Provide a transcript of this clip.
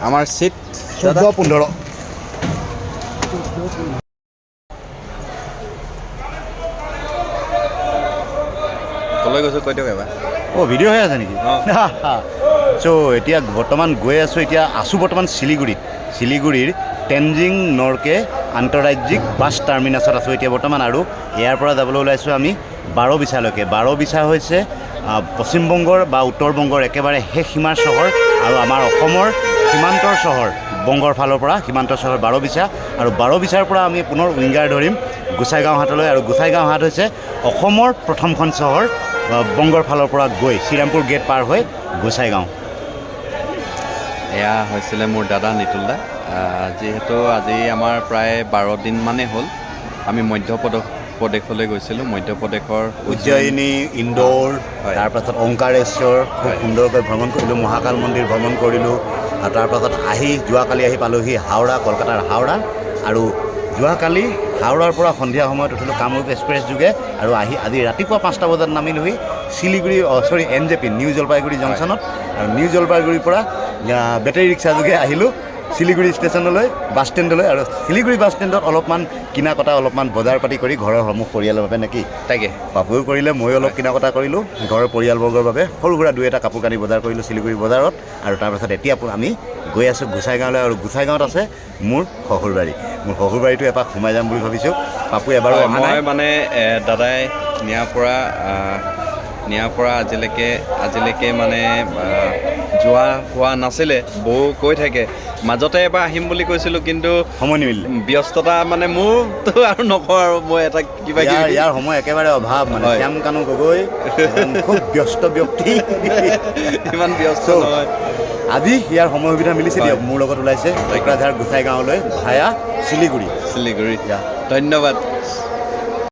আমাৰ চিট 14-15 কলৈ গৈছোঁ কৈ দিয়ক এবাৰ ভিডিঅ' হৈ আছে নেকি চ' এতিয়া বৰ্তমান গৈ আছোঁ এতিয়া আছোঁ বৰ্তমান শিলিগুৰিৰ টেনজিং নৰকে আন্তঃৰাজ্যিক বাছ টাৰ্মিনাছত আছোঁ এতিয়া বৰ্তমান আৰু ইয়াৰ পৰা যাবলৈ ওলাইছোঁ আমি বাৰবিছালৈকে বাৰবিছা হৈছে পশ্চিমবংগৰ বা উত্তৰ-বংগৰ একেবাৰে শেষ সীমাৰ চহৰ আৰু আমাৰ অসমৰ সীমান্তৰ চহৰ বংগৰ ফালৰ পৰা সীমান্তৰ চহৰ বাৰবিছা আৰু বাৰবিছাৰ পৰা আমি পুনৰ উইংগাৰ ধৰিম গোসাইগাঁও হাটলৈ আৰু গোসাইগাঁও হাট হৈছে অসমৰ প্ৰথমখন চহৰ বংগৰ ফালৰ পৰা গৈ শ্ৰীৰামপুৰ গেট পাৰ হৈ গোসাইগাঁও এয়া হৈছিলে মোৰ দাদা নিতুল দা যিহেতু আজি আমাৰ প্ৰায় 12 দিনমানেই হ'ল আমি মধ্যপ্ৰদেশলৈ গৈছিলোঁ মধ্যপ্ৰদেশৰ উজ্জয়িনী ইন্দোৰ তাৰপাছত ওংকাৰেশ্বৰ খুব সুন্দৰকৈ ভ্ৰমণ কৰিলোঁ মহাকাল মন্দিৰ ভ্ৰমণ কৰিলোঁ আৰু তাৰপাছত যোৱাকালি আহি পালোঁহি হাওৰা কলকাতাৰ হাওৰা আৰু যোৱাকালি হাওৰাৰ পৰা সন্ধিয়া সময়ত উঠিলোঁ কামৰূপ এক্সপ্ৰেছ যোগে আৰু আজি ৰাতিপুৱা 5টা বজাত নামিলোহি শিলিগুৰি NJP নিউ জলপাইগুৰি জংচনত আৰু নিউ জলপাইগুৰিৰ পৰা বেটেৰী ৰিক্সা যোগে আহিলোঁ শিলিগুৰি ষ্টেচনলৈ বাছ ষ্টেণ্ডলৈ আৰু শিলিগুৰি বাছ ষ্টেণ্ডত অলপমান কিনা কটা অলপমান বজাৰ পাতি কৰি ঘৰৰ সমূহ পৰিয়ালৰ বাবে নেকি তাকে পাপুৱেও কৰিলে ময়ো অলপ কিনা কটা কৰিলোঁ ঘৰৰ পৰিয়ালবৰ্গৰ বাবে সৰু সুৰা 2-এটা কাপোৰ কানি বজাৰ কৰিলোঁ শিলিগুৰি বজাৰত আৰু তাৰপাছত এতিয়া আমি গৈ আছোঁ গোসাইগাঁৱলৈ আৰু গোসাইগাঁৱত আছে মোৰ শ্বশুৰবাৰীটো এপাক সোমাই যাম বুলি ভাবিছোঁ পাপু এবাৰো অহা নাই মানে দাদাই নিয়াৰ পৰা আজিলৈকে মানে যোৱা হোৱা নাছিলে বৌ কৈ থাকে মাজতে এবাৰ আহিম বুলি কৈছিলোঁ কিন্তু সময় নিমিলিলে ব্যস্ততা মানে মোৰতো আৰু নকওঁ আৰু মই এটা কিবা ইয়াৰ সময় একেবাৰে অভাৱ মানে শ্যাম কানু গগৈ খুব ব্যস্ত ব্যক্তি ইমান ব্যস্ত নহয় আজি ইয়াৰ সময় সুবিধা মিলিছে দিয়ক মোৰ লগত ওলাইছে কোকৰাঝাৰ গোসাইগাঁৱলৈ ভায়া শিলিগুৰি ধন্যবাদ